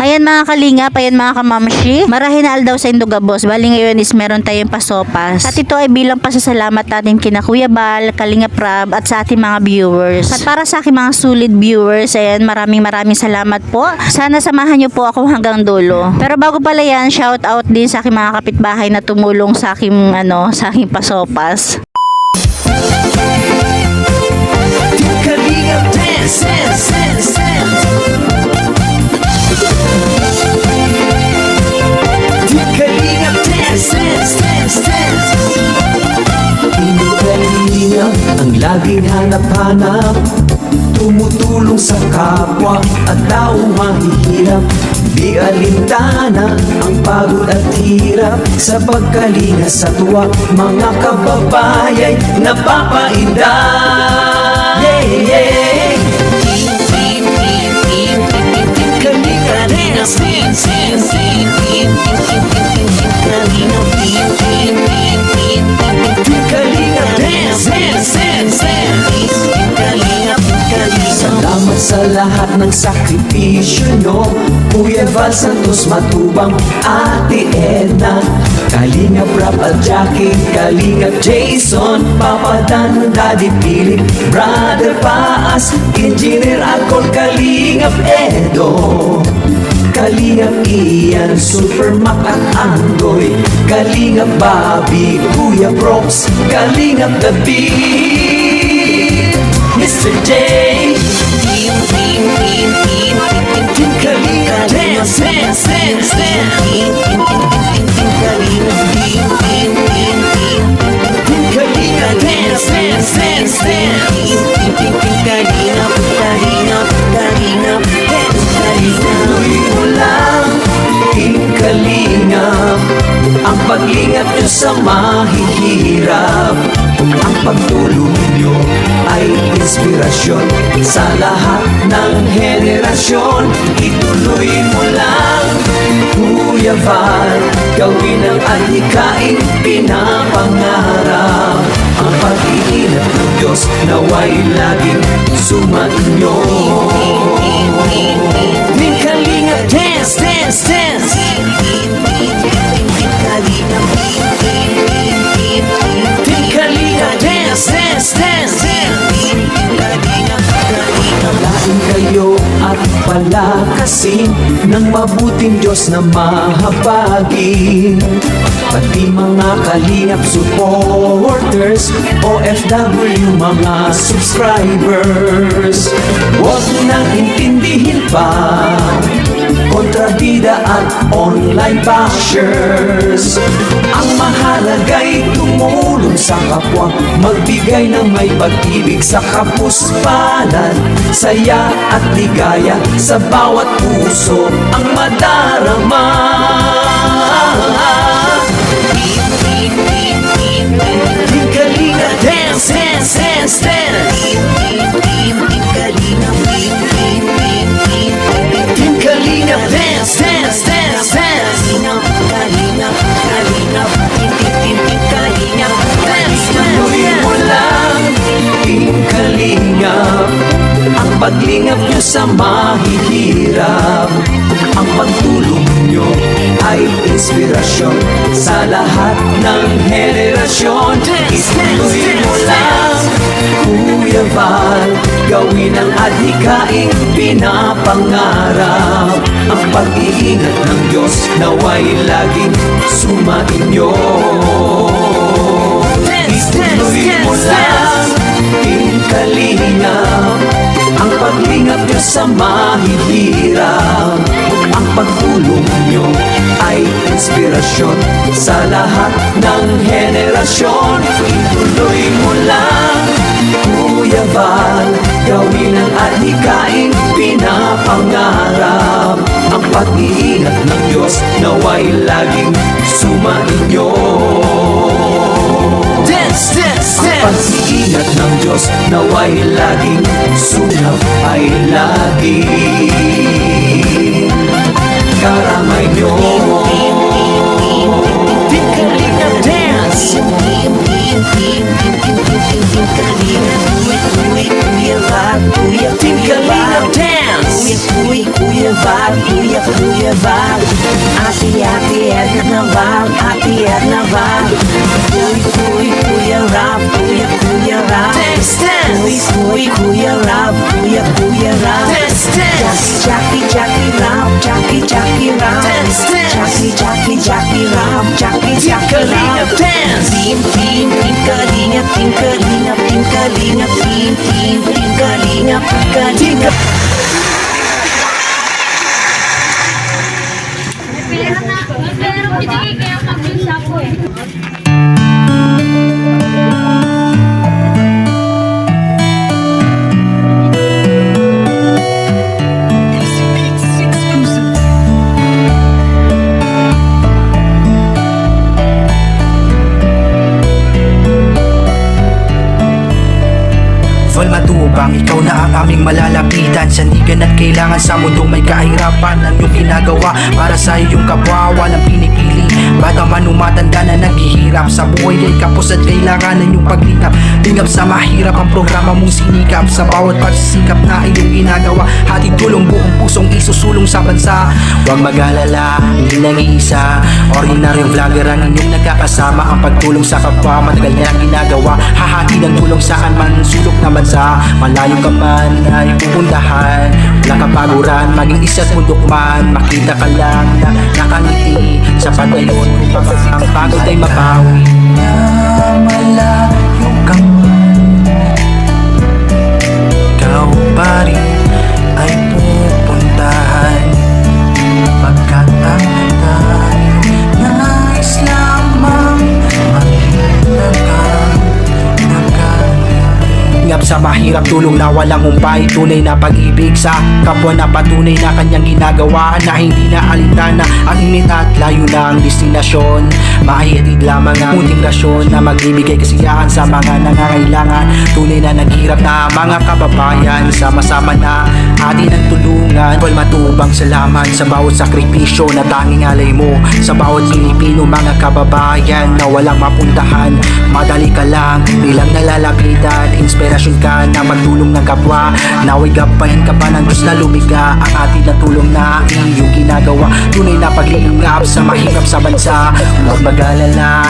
Ayan mga kalingap, ayan mga kamamshi. Marahin na aldaw sa Indogabos. Bali ngayon is meron tayong pasopas. At ito ay bilang pasasalamat natin kina Kuya Bal, Kalingap Rab at sa ating mga viewers. At para sa aking mga sulit viewers, ayan maraming salamat po. Sana samahan niyo po ako hanggang dulo. Pero bago pala yan, shout out din sa aking mga kapitbahay na tumulong sa aking sa aking pasopas. Kalingap dance, dance, dance, dance. Kalingap dance, dance, dance, dance. Hindi kalingap ang laging hanap-hanap, tumutulong sa kapwa at taong mahihirap. Di alintana ang pagod at hirap, sa pagkalinga sa tuwa mga kababayay napapainda. Yeah, yeah. Team, Kalinga dance, dance, dance. Kalinga dance, dance, dance, dance. Salamat sa lahat ng sakripisyo nyo, Kuya Val Santos Matubang, Ate Edna, Kalingap Rap at Jackie, Kalingap Jason, Papa Dan, Daddy Philip, Brother Paas, Engineer Alcol, Kalingap Edo, Kalingap Ian, Super Mac at Andoy, Kalingap Bobby, Kuya Props, Kalingap David, Mr. J. Team Kalinga dance, dance, dance, dance. Team Kalinga dance, dance, dance, dance. Tuloy mo lang, Team Kalinga, ang pag-ingat nyo sa mahihirap. Ang pagtulong nyo ay inspirasyon sa lahat ng henerasyon. Ituloy mo lang, Kuya Val, gawin ang adhikaing pinapangarap. Ang pag-iingat ng Diyos naway laging sumainyo. Team Kalinga dance, dance, dance. Team Kalinga dance, dance, dance. Lain kayo at palakasin ng mabuting Diyos na mahabagin. Pati mga Kalingap supporters, OFW mga subscribers, huwag nang intindihin pa kontrabida at online bashers. Ang mahalaga'y tumulong sa kapwa, magbigay ng may pag-ibig sa kapuspanan, saya at ligaya sa bawat puso ang madarama. Team Kalinga dance, dance, dance, dance. Team Kalinga dance, dance, dance, dance. Tuloy mo lang, Team Kalinga, ang paglingap nyo sa mahihirap. Ang pagtulong nyo ay inspirasyon sa lahat ng henerasyon. Ituloy mo lang, Kuya Val, gawin ang adhikaing pinapangarap. Ang pag-iingat ng Diyos naway laging sumainyo. Ituloy mo lang, Team Kalinga, ang paglingap nyo sa mahihirap. Ang pagtulong nyo ay inspirasyon sa lahat ng henerasyon. Ituloy mo lang, Kuya Val, gawin ang adhikaing pinapangarap. Ang pag-iingat ng Diyos naway laging sumainyo. Dance, dance, dance. Ang pag-iingat ng Diyos naway laging sumap ay laging karamay nyo. Team Kalinga dance. Team Kalinga dance. Kuya Val, Kuya Val, Ate Edna Val, Ate Edna Val. Kuya Rap, Kuya Rap. Kuya Rap, Kuya Rap. Jackie Rap, Jackie Rap. Jackie Rap, Jackie Rap. Team Kalingap, Team Kalingap. Pero pinigay kaya pag-bisa ko eh. Val Matubang, ikaw na ang aming malalapitan. Sandigan at kailangan sa mundong may kahirapan. Ang iyong ginagawa para sa iyong kapwa, walang pinipili. Bata man umatanda na naghihirap sa buhay ay kapos at kailangan ng iyong paglingap. Lingap sa mahirap ang programa mong sinikap. Sa bawat pagsisikap na iyong ginagawa, hatid tulong buong pusong isusulong sa bansa. Huwag mag-alala, hindi nag-iisa. Ordinaryong vlogger ang inyong nagkakasama. Ang pagtulong sa kapwa, matagal na ang ginagawa. Hahati ng tulong saan man sulok na bansa. Malayo ka man ay pupuntahan, walang kapaguran, maging isa't bundok man. Makita ka lang na nakangiti sa patayon upang ang pagod ay mapawi. Na malayo ka man, ikaw pa rin ay pupuntahan. Pagkat ang tayo nais lamang makita ka. Ingap sa mahirap, tulong na walang humpay. Tunay na pag-ibig sa kapwa na patunay na kanyang ginagawa. Na hindi na alintana ang init at layo ng destinasyon. Maihatid lamang ang munting rasyon na magbibigay kasiyahan sa mga nangangailangan. Tunay na naghirap na mga kababayan. Sama-sama na atin ang tulungan. Val Matubang, salamat sa bawat sakripisyo na tanging alay mo. Sa bawat Pilipino, mga kababayan na walang mapuntahan. Madali ka lang, nilang nalalapitan. Inspirasyon ka na magtulong ng kapwa. Naway gapayan ka pa ng Diyos na lumiga. Ang atin na tulong na iyong ginagawa. Tunay na paglingap sa mahirap sa bansa. Huwag mag-alala.